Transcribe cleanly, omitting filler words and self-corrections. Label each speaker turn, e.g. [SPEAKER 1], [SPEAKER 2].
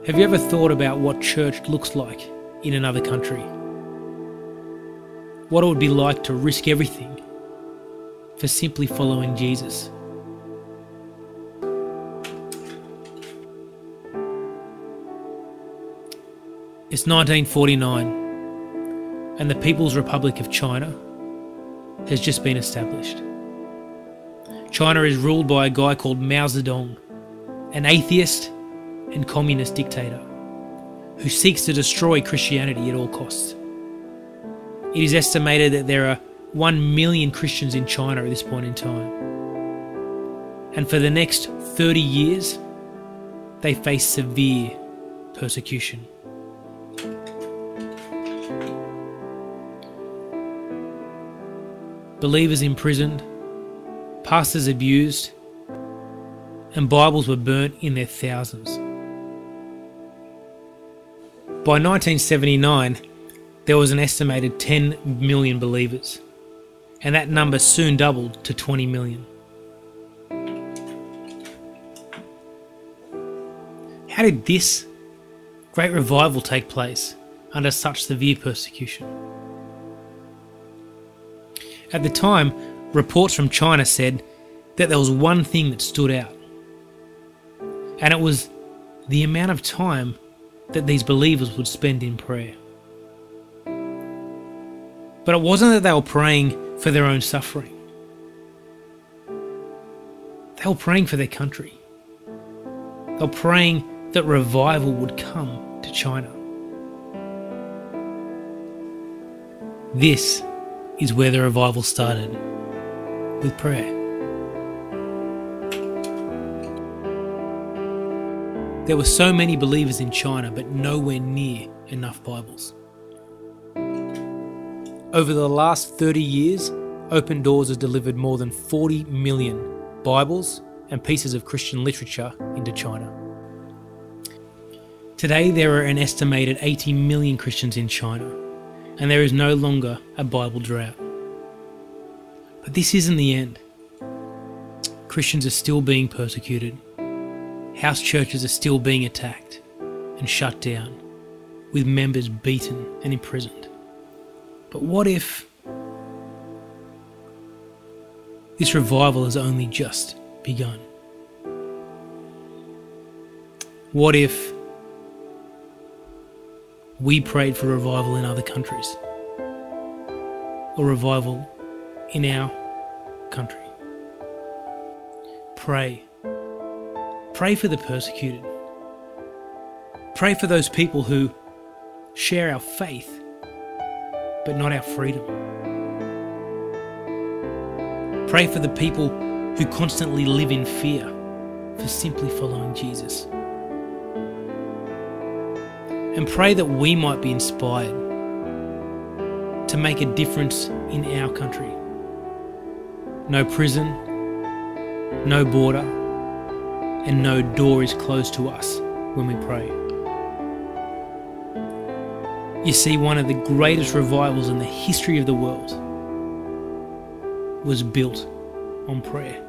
[SPEAKER 1] Have you ever thought about what church looks like in another country? What it would be like to risk everything for simply following Jesus? It's 1949 and the People's Republic of China has just been established. China is ruled by a guy called Mao Zedong, an atheist and communist dictator who seeks to destroy Christianity at all costs. It is estimated that there are 1 million Christians in China at this point in time. And for the next 30 years, they face severe persecution. Believers imprisoned, pastors abused, and Bibles were burnt in their thousands. By 1979, there was an estimated 10 million believers, and that number soon doubled to 20 million. How did this great revival take place under such severe persecution? At the time, reports from China said that there was one thing that stood out, and it was the amount of time that these believers would spend in prayer. But it wasn't that they were praying for their own suffering. They were praying for their country. They were praying that revival would come to China. This is where the revival started, with prayer. There were so many believers in China, but nowhere near enough Bibles. Over the last 30 years, Open Doors has delivered more than 40 million Bibles and pieces of Christian literature into China. Today, there are an estimated 80 million Christians in China, and there is no longer a Bible drought. But this isn't the end. Christians are still being persecuted. House churches are still being attacked and shut down, with members beaten and imprisoned. But what if this revival has only just begun? What if we prayed for revival in other countries, or revival in our country? Pray. Pray for the persecuted. Pray for those people who share our faith, but not our freedom. Pray for the people who constantly live in fear for simply following Jesus. And pray that we might be inspired to make a difference in our country. No prison, no border, and no door is closed to us when we pray. You see, one of the greatest revivals in the history of the world was built on prayer.